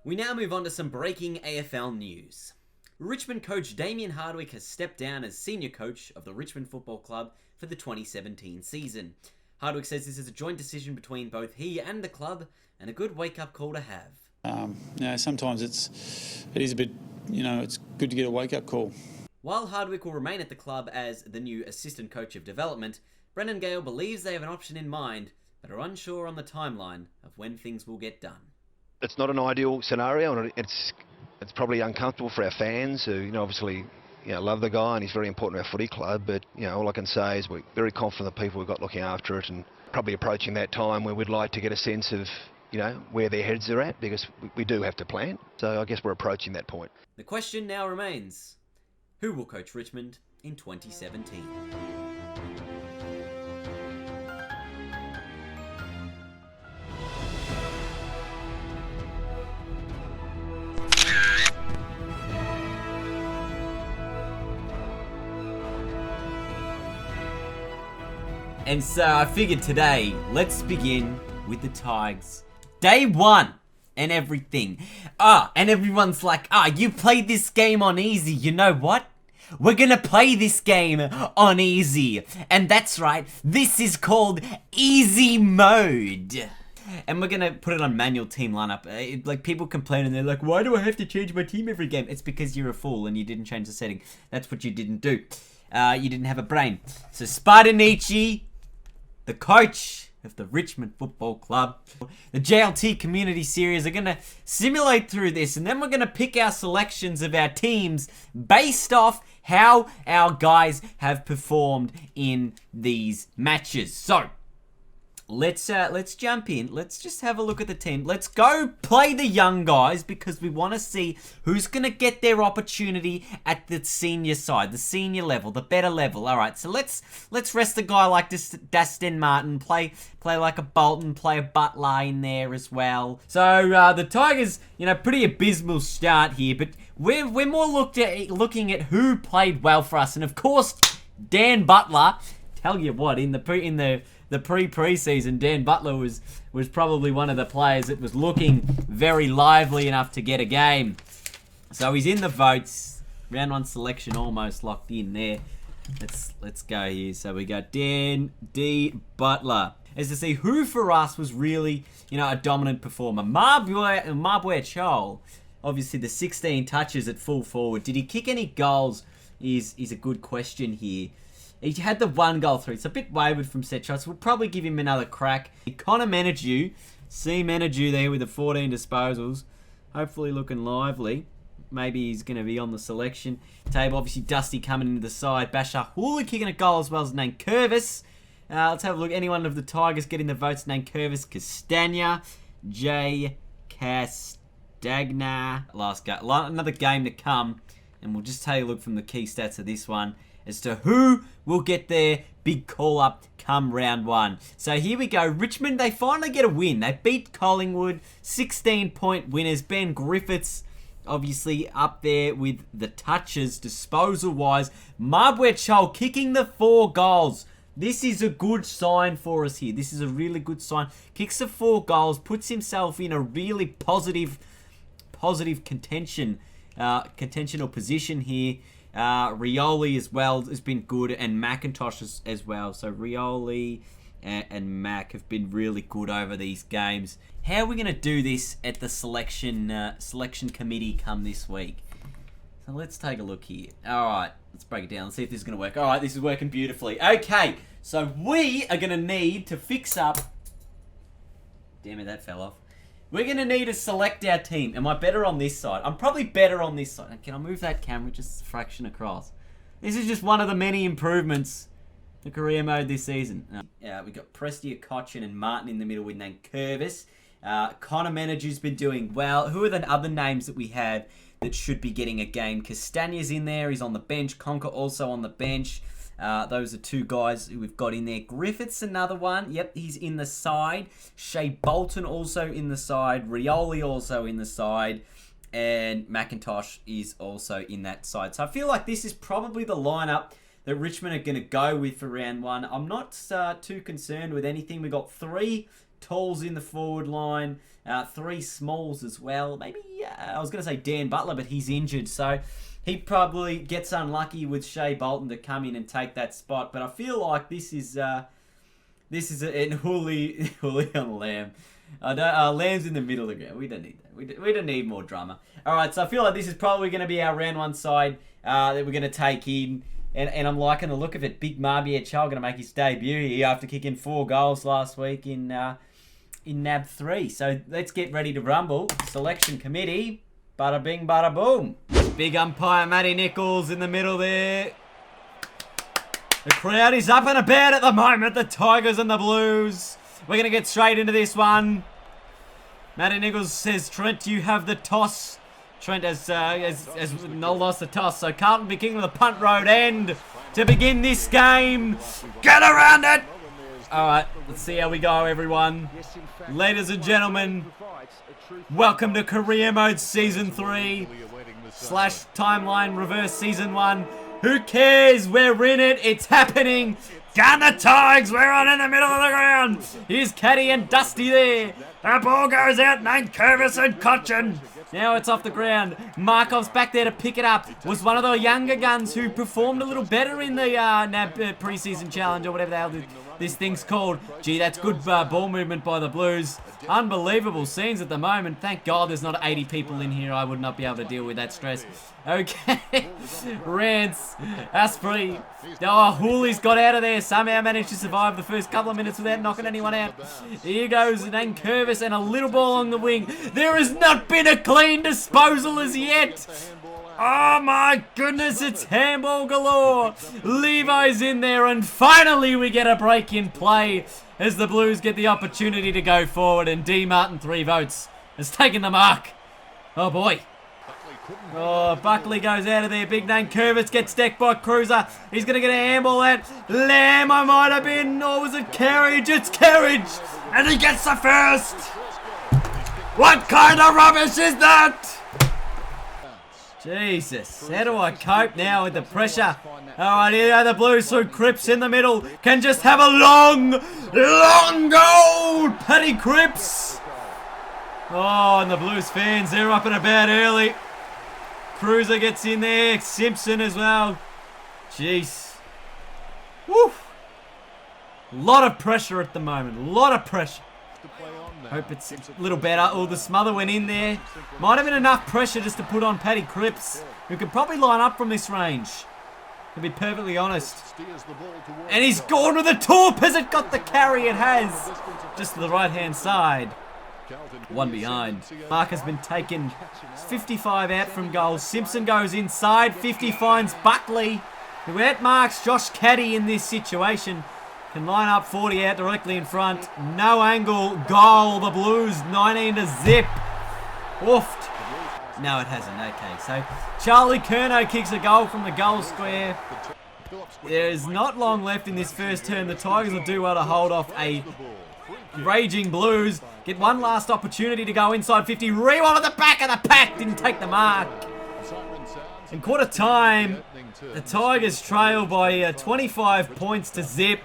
We now move on to some breaking AFL news. Richmond coach Damien Hardwick has stepped down as senior coach of the Richmond Football Club for the 2017 season. Hardwick says this is a joint decision between both he and the club and a good wake-up call to have. Sometimes it is a bit, it's good to get a wake-up call. While Hardwick will remain at the club as the new assistant coach of development, Brendan Gale believes they have an option in mind, but are unsure on the timeline of when things will get done. It's not an ideal scenario, and it's probably uncomfortable for our fans who, obviously, love the guy and he's very important to our footy club. But all I can say is we're very confident the people we've got looking after it, and probably approaching that time where we'd like to get a sense of where their heads are at, because we do have to plan. So I guess we're approaching that point. The question now remains: who will coach Richmond in 2017? And so I figured today, let's begin with the Tigers. Day one and everything. And everyone's like, you played this game on easy. You know what? We're gonna play this game on easy. And that's right, this is called easy mode. And we're gonna put it on manual team lineup. Like, people complain and they're like, why do I have to change my team every game? It's because you're a fool and you didn't change the setting. That's what you didn't do. You didn't have a brain. So Spartanici, the coach of the Richmond Football Club, the JLT Community Series, are going to simulate through this, and then we're going to pick our selections of our teams based off how our guys have performed in these matches. So let's jump in. Let's just have a look at the team. Let's go play the young guys, because we want to see who's going to get their opportunity at the senior side, the senior level, the better level. All right, so let's rest a guy like this, Dustin Martin, play like a Bolton, play a Butler in there as well. So the Tigers, pretty abysmal start here, but we're more looking at who played well for us, and of course, Dan Butler. Tell you what, in the pre-season, Dan Butler was probably one of the players that was looking very lively enough to get a game. So he's in the votes. Round one selection almost locked in there. Let's go here. So we got Dan D. Butler. As to see who for us was really, a dominant performer. Mabwe Chol, obviously the 16 touches at full forward. Did he kick any goals is a good question here. He had the one goal through. It's a bit wayward from set shots. We'll probably give him another crack. Connor Menadue. See Menadue there with the 14 disposals. Hopefully looking lively. Maybe he's going to be on the selection table. Obviously Dusty coming into the side. Bashar Hula kicking a goal as well as Nankervis. Let's have a look. Anyone of the Tigers getting the votes? Nankervis, Castagna, J. Castagna. Another game to come. And we'll just take a look from the key stats of this one as to who will get their big call-up come round one. So here we go. Richmond, they finally get a win. They beat Collingwood, 16-point winners. Ben Griffiths, obviously up there with the touches, disposal-wise. Mabwe Chol kicking the 4 goals. This is a good sign for us here. This is a really good sign. Kicks the 4 goals, puts himself in a really positive contention or position here. Rioli as well has been good, and McIntosh as well. So Rioli and Mac have been really good over these games. How are we going to do this at the selection committee come this week? So let's take a look here. All right, let's break it down. Let's see if this is going to work. All right, this is working beautifully. Okay, so we are going to need to fix up... Damn it, that fell off. We're going to need to select our team. Am I better on this side? I'm probably better on this side. Can I move that camera just a fraction across? This is just one of the many improvements to career mode this season. We got Prestia, Cochin and Martin in the middle with Nankervis. Connor Menadue's been doing well. Who are the other names that we have that should be getting a game? Castagna's in there. He's on the bench. Conker also on the bench. Those are 2 guys who we've got in there. Griffiths, another one. Yep, he's in the side. Shea Bolton also in the side. Rioli also in the side. And McIntosh is also in that side. So I feel like this is probably the lineup that Richmond are going to go with for round one. I'm not too concerned with anything. We've got 3 talls in the forward line. 3 smalls as well. Maybe, I was going to say Dan Butler, but he's injured. So he probably gets unlucky with Shea Bolton to come in and take that spot. But I feel like this is an Julian Lamb. Lamb's in the middle of the ground. We don't need that. We don't need more drama. All right, so I feel like this is probably going to be our round 1 side that we're going to take in. And I'm liking the look of it. Big Marbia Chal going to make his debut here after kicking 4 goals last week in NAB 3. So let's get ready to rumble. Selection committee. Bada bing, bada boom. Big umpire Matty Nichols in the middle there. The crowd is up and about at the moment. The Tigers and the Blues. We're going to get straight into this one. Matty Nichols says, Trent, you have the toss. Trent has not lost the toss. So Carlton be king of the punt road end to begin this game. Get around it. All right, let's see how we go, everyone. Ladies and gentlemen, welcome to Career Mode Season 3 / Timeline Reverse Season 1. Who cares? We're in it. It's happening. Gun the Tigers. We're on in the middle of the ground. Here's Caddy and Dusty there. The ball goes out. Nate Curvis and Cochin. Now it's off the ground. Markov's back there to pick it up. Was one of the younger guns who performed a little better in the NAB Preseason Challenge or whatever the hell this thing's called. Gee, that's good ball movement by the Blues. Unbelievable scenes at the moment. Thank God there's not 80 people in here. I would not be able to deal with that stress. Okay. Rance. Asprey. Oh, Hooley's got out of there. Somehow managed to survive the first couple of minutes without knocking anyone out. Here goes Nate Curvis and a little ball on the wing. There has not been a clean disposal as yet. Oh my goodness, it's handball galore. Levi's in there and finally we get a break in play as the Blues get the opportunity to go forward and D. Martin 3 votes has taken the mark. Oh boy. Oh, Buckley goes out of there. Big name Curvis gets decked by Cruiser. He's going to get a handball at Lamb. I might have been. Or was it Carriage? It's Carriage. And he gets the first. What kind of rubbish is that? Jesus, how do I cope now with the pressure? Alright, here are the Blues through Cripps in the middle. Can just have a long goal! Paddy Cripps! Oh, and the Blues fans, they're up and about early. Cruiser gets in there. Simpson as well. Jeez. Woo! Lot of pressure at the moment. Lot of pressure. Hope it's a little better. Oh, the smother went in there. Might have been enough pressure just to put on Paddy Cripps, who could probably line up from this range, to be perfectly honest. And he's gone with a torp. Has it got the carry? It has. Just to the right-hand side. One behind. Mark has been taken. 55 out from goal. Simpson goes inside. 50 finds Buckley, who outmarks Josh Caddy in this situation. Can line up 40 out directly in front. No angle. Goal. The Blues 19 to zip. Woofed. No, it hasn't. Okay, so Charlie Curnow kicks a goal from the goal square. There's not long left in this first turn. The Tigers will do well to hold off a raging Blues. Get one last opportunity to go inside 50. Rewind at the back of the pack. Didn't take the mark. In quarter time, the Tigers trail by 25 points to zip.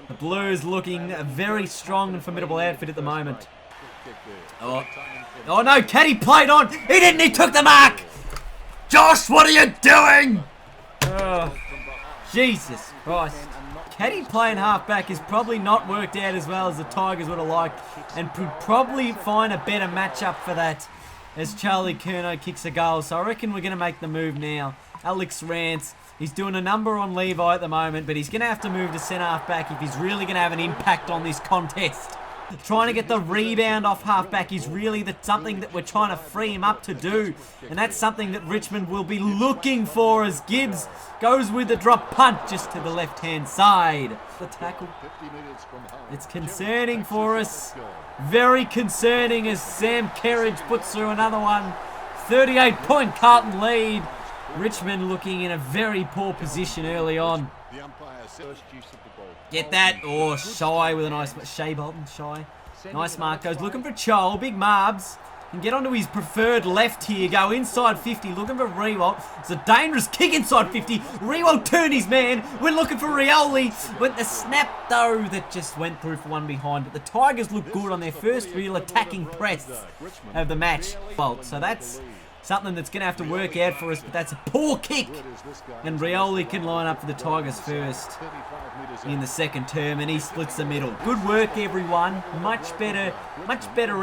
The Blues looking a very strong and formidable outfit at the moment. Oh no, Caddy played on. He didn't, he took the mark. Josh, what are you doing? Oh, Jesus Christ. Caddy playing halfback has probably not worked out as well as the Tigers would have liked, and could probably find a better matchup for that as Charlie Curnow kicks a goal. So I reckon we're going to make the move now. Alex Rance, he's doing a number on Levi at the moment, but he's going to have to move to centre halfback if he's really going to have an impact on this contest. Trying to get the rebound off halfback is really something that we're trying to free him up to do. And that's something that Richmond will be looking for as Gibbs goes with the drop punt just to the left-hand side. The tackle. It's concerning for us. Very concerning as Sam Kerridge puts through another one. 38-point Carlton lead. Richmond looking in a very poor position early on. Get that. Oh, Shy with a nice... Shea Bolton, Shy. Nice mark. Goes looking for Chol. Big Marbs. and get onto his preferred left here. Go inside 50, looking for Rewalt. It's a dangerous kick inside 50. Rewalt turned his man. We're looking for Rioli. Went the snap, though, that just went through for one behind. But the Tigers look good on their first real attacking press of the match. Well, so that's something that's going to have to work out for us, but that's a poor kick. And Rioli can line up for the Tigers first in the second term, and he splits the middle. Good work, everyone. Much better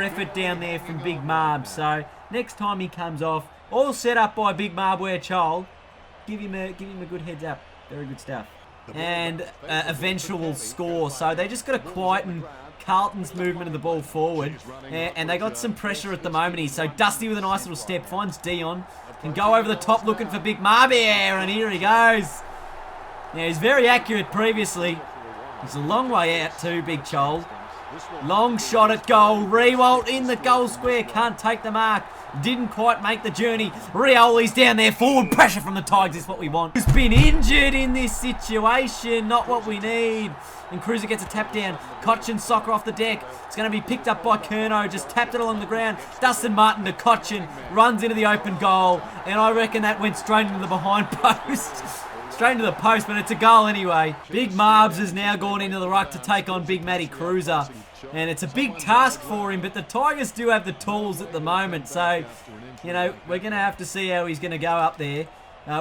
effort down there from Big Marb. So next time he comes off, all set up by Big Marb where Child, give him a good heads up. Very good stuff. And eventual score. So they just got to quieten Carlton's movement of the ball forward, and they got some pressure at the moment here. So Dusty with a nice little step finds Dion, can go over the top looking for Big Marb here, and here he goes. Now he's very accurate previously. He's a long way out too, Big Chol. Long shot at goal. Rewalt in the goal square, can't take the mark. Didn't quite make the journey. Rioli's down there. Forward pressure from the Tigers is what we want. Who's been injured in this situation. Not what we need. And Cruiser gets a tap down. Cochin soccer off the deck. It's going to be picked up by Kerno. Just tapped it along the ground. Dustin Martin to Cochin. Runs into the open goal. And I reckon that went straight into the behind post. Straight into the post, but it's a goal anyway. Big Marbs has now gone into the ruck to take on Big Matty Cruiser. And it's a big task for him, but the Tigers do have the tools at the moment. So, you know, we're going to have to see how he's going to go up there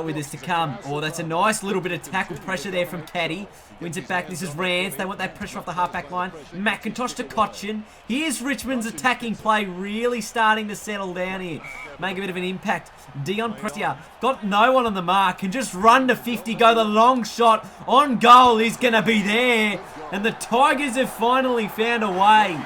with this to come. Oh, that's a nice little bit of tackle pressure there from Caddy. Wins it back. This is Rance. They want that pressure off the halfback line. McIntosh to Cochin. Here's Richmond's attacking play really starting to settle down here. Make a bit of an impact. Dion Prestia got no one on the mark. Can just run to 50. Go the long shot. On goal is going to be there. And the Tigers have finally found a way.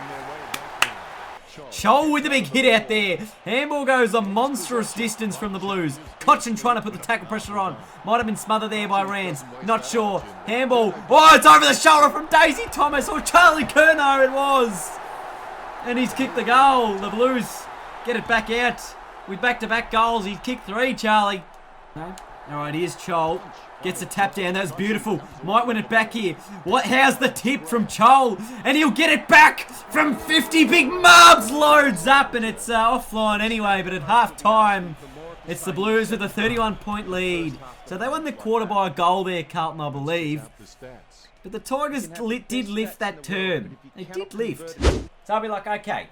Chol with the big hit out there. Handball goes a monstrous distance from the Blues. Cochin trying to put the tackle pressure on. Might have been smothered there by Rance. Not sure. Handball. Oh, it's over the shoulder from Daisy Thomas or Charlie Kerno it was. And he's kicked the goal. The Blues get it back out with back-to-back goals. He's kicked 3, Charlie. No. All right, here's Chol. Gets a tap down. That was beautiful. Might win it back here. How's the tip from Chol? And he'll get it back from 50. Big Marbs loads up, and it's offline anyway. But at half-time, it's the Blues with a 31-point lead. So they won the quarter by a goal there, Carlton, I believe. But the Tigers did lift that term. They did lift. So I'll be like, okay,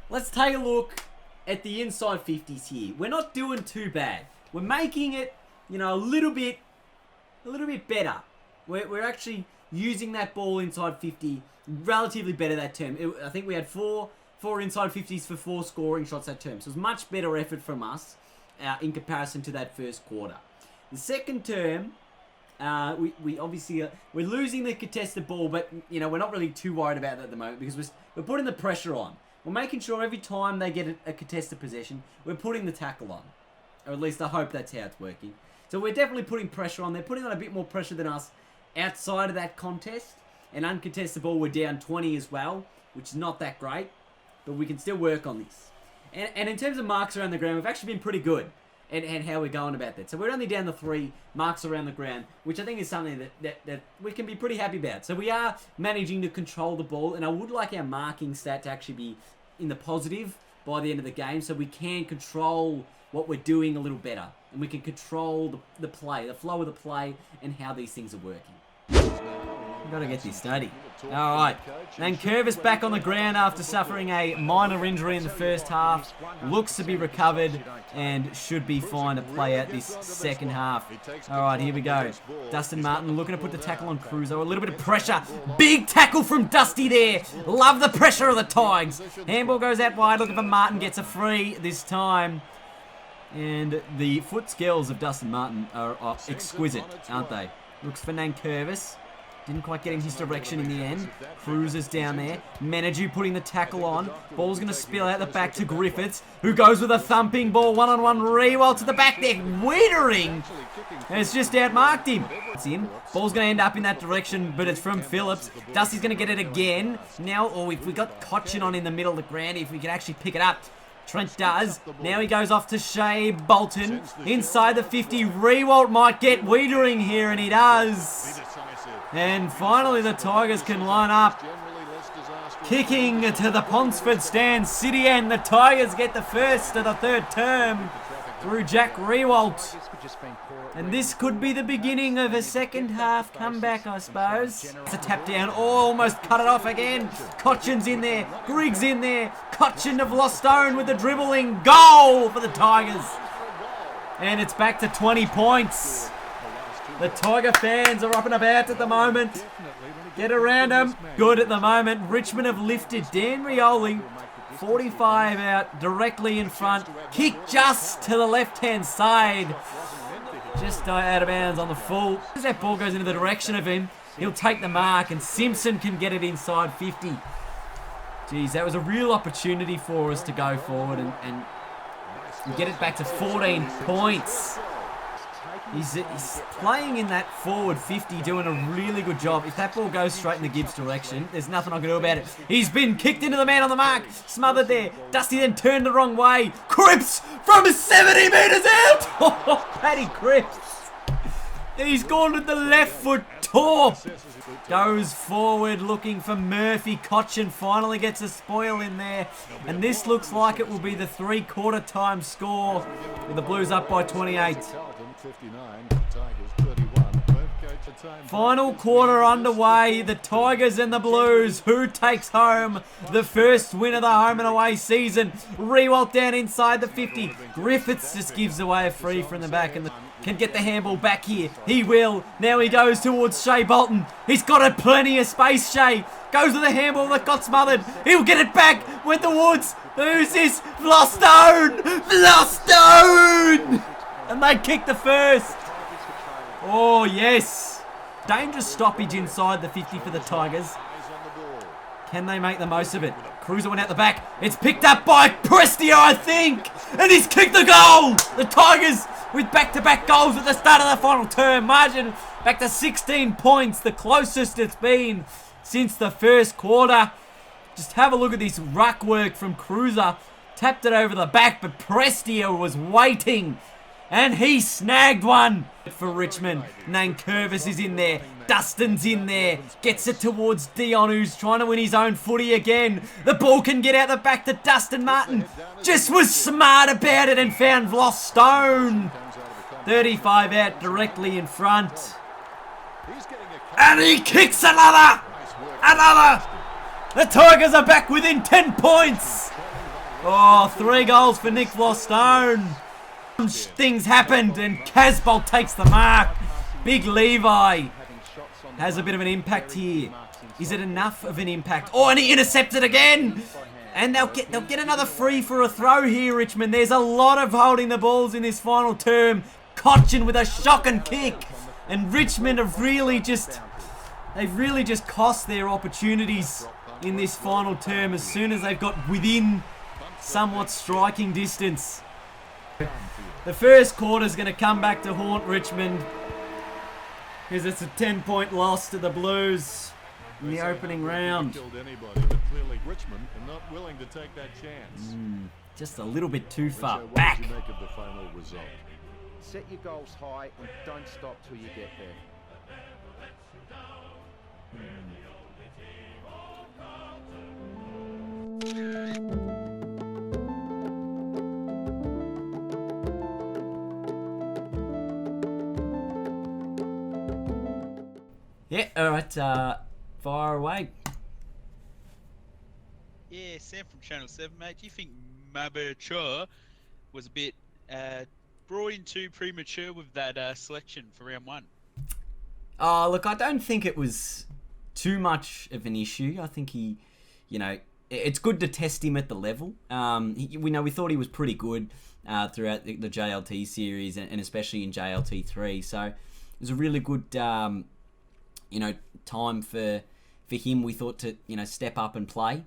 let's take a look at the inside 50s here. We're not doing too bad. We're making it, you know, a little bit better. We're actually using that ball inside 50 relatively better that term. I think we had four inside 50s for 4 scoring shots that term. So it was much better effort from us in comparison to that first quarter. The second term, we obviously we're losing the contested ball, but you know we're not really too worried about that at the moment because we're putting the pressure on. We're making sure every time they get a contested possession, we're putting the tackle on. Or at least I hope that's how it's working. So we're definitely putting pressure on. They're putting on a bit more pressure than us outside of that contest. And uncontested ball, we're down 20 as well, which is not that great. But we can still work on this. And in terms of marks around the ground, we've actually been pretty good at how we're going about that. So we're only down to 3 marks around the ground, which I think is something that we can be pretty happy about. So we are managing to control the ball. And I would like our marking stat to actually be in the positive by the end of the game. So we can control what we're doing a little better. And we can control the play, the flow of the play, and how these things are working. We've got to get this study. Alright, Nankervis back on the ground after suffering a minor injury in the first half. Looks to be recovered and should be fine to play out this second half. Alright, here we go. Dustin Martin looking to put the tackle on Cruzo. A little bit of pressure. Big tackle from Dusty there. Love the pressure of the Tigers. Handball goes out wide. Looking for Martin. Gets a free this time. And the foot skills of Dustin Martin are exquisite, aren't they? Looks for Nankervis. Didn't quite get in his direction in the end. Cruiser's down there. Menadue putting the tackle on. Ball's going to spill out the back to Griffiths, who goes with a thumping ball. One-on-one Rewalt to the back there. Wiedering has just outmarked him. It's in. Ball's going to end up in that direction, but it's from Phillips. Dusty's going to get it again. Now, if we got Cochin on in the middle of the ground, if we could actually pick it up. Trent does. Now he goes off to Shea Bolton. Inside the 50. Rewalt might get Wiedering here, and he does. And finally the Tigers can line up Kicking to the Ponsford stand. City and the Tigers get the first of the third term through Jack Rewalt. And this could be the beginning of a second half comeback, I suppose. It's a tap down. Oh, almost cut it off again. Cochin's in there. Griggs in there. Cochin have lost own with the dribbling. Goal for the Tigers. And it's back to 20 points. The Tiger fans are up and about at the moment. Get around them. Good at the moment. Richmond have lifted. Dan Rioli, 45 out, directly in front. Kick just to the left-hand side. Just out of bounds on the full. As that ball goes into the direction of him, he'll take the mark, and Simpson can get it inside 50. Geez, that was a real opportunity for us to go forward and get it back to 14 points. He's playing in that forward 50, doing a really good job. If that ball goes straight in the Gibbs direction, there's nothing I can do about it. He's been kicked into the man on the mark. Smothered there. Dusty then turned the wrong way. Cripps from 70 metres out. Oh, Paddy Cripps. He's gone with the left foot torp. Goes forward looking for Murphy. Cochin finally gets a spoil in there. And this looks like it will be the three-quarter time score with the Blues up by 28. Final quarter underway. The Tigers and the Blues. Who takes home the first win of the home and away season? Rewalt down inside the 50. Griffiths just gives away a free from the back and can get the handball back here. He will. Now he goes towards Shea Bolton. He's got a plenty of space, Shea. Goes with the handball that got smothered. He'll get it back. Went towards. Who's this? Vlostone! Vlostone! And they kick the first. Oh, yes. Dangerous stoppage inside the 50 for the Tigers. Can they make the most of it? Cruiser went out the back. It's picked up by Prestia, I think. And he's kicked the goal. The Tigers with back-to-back goals at the start of the final term. Margin back to 16 points. The closest it's been since the first quarter. Just have a look at this ruck work from Cruiser. Tapped it over the back, but Prestia was waiting. And he snagged one for Richmond. Nankervis is in there. Dustin's in there. Gets it towards Dion, who's trying to win his own footy again. The ball can get out the back to Dustin Martin. Just was smart about it and found Vlostone. 35 out directly in front. And he kicks another. Another. The Tigers are back within 10 points. Oh, 3 goals for Nick Vlostone. Things happened and Casbolt takes the mark. Big Levi has a bit of an impact here. Is it enough of an impact? Oh, and he intercepted again. And they'll get another free for a throw here, Richmond. There's a lot of holding the balls in this final term. Cochin with a shocking kick. And Richmond have they've really just cost their opportunities in this final term as soon as they've got within somewhat striking distance. The first quarter is going to come back to haunt Richmond because it's a 10-point loss to the Blues in the opening round. Just a little bit too far back. Set your goals high and don't stop till you get there. Yeah, alright, fire away. Yeah, Sam from Channel 7, mate. Do you think Maberchur was a bit brought in too premature with that selection for round 1? Oh, look, I don't think it was too much of an issue. I think he, it's good to test him at the level. We thought he was pretty good throughout the JLT series and especially in JLT 3. So it was a really good, time for him. We thought to, step up and play.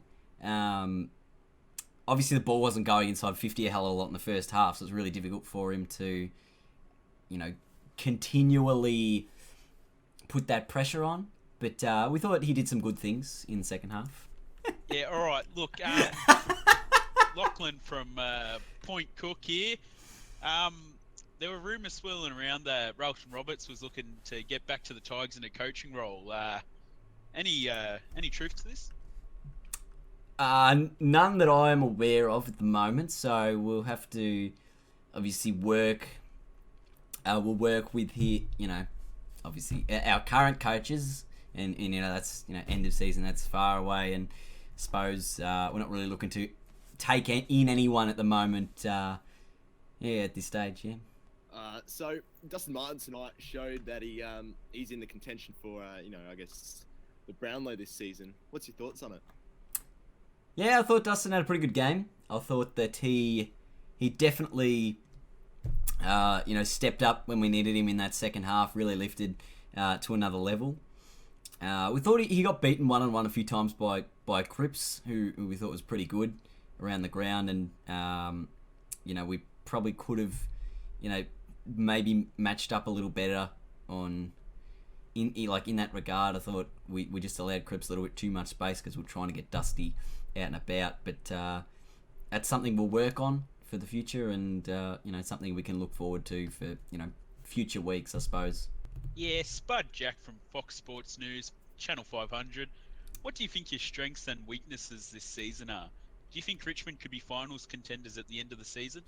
Obviously, the ball wasn't going inside 50 a hell of a lot in the first half, so it was really difficult for him to, continually put that pressure on. But we thought he did some good things in the second half. Yeah, all right. Look, Lachlan from Point Cook here. There were rumours swirling around that Ralston Roberts was looking to get back to the Tigers in a coaching role. Any truth to this? None that I am aware of at the moment. So we'll have to obviously work. We'll work with here, obviously our current coaches, and that's end of season. That's far away, and I suppose we're not really looking to take in anyone at the moment. At this stage, yeah. So Dustin Martin tonight showed that he's in the contention for I guess the Brownlow this season. What's your thoughts on it? Yeah, I thought Dustin had a pretty good game. I thought that he definitely stepped up when we needed him in that second half. Really lifted to another level. We thought he got beaten 1-on-1 a few times by Cripps, who we thought was pretty good around the ground, and we probably could have maybe matched up a little better in that regard. I thought we just allowed Cripps a little bit too much space because we're trying to get Dusty out and about, but that's something we'll work on for the future, and something we can look forward to for future weeks, I suppose. Yeah, Spud Jack from Fox Sports News, Channel 500. What do you think your strengths and weaknesses this season are? Do you think Richmond could be finals contenders at the end of the season?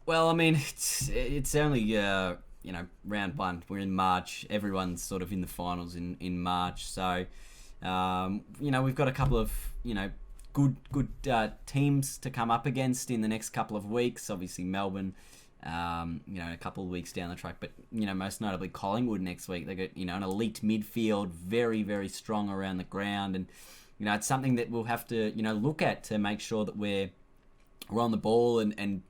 Well, I mean, it's only round one. We're in March. Everyone's sort of in the finals in March, so we've got a couple of good teams to come up against in the next couple of weeks. Obviously Melbourne, a couple of weeks down the track, but most notably Collingwood next week. They got an elite midfield, very very strong around the ground, and it's something that we'll have to look at to make sure that we're on the ball and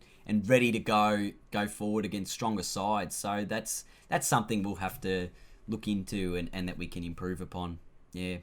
ready to go forward against stronger sides. So that's something we'll have to look into and that we can improve upon. Yeah.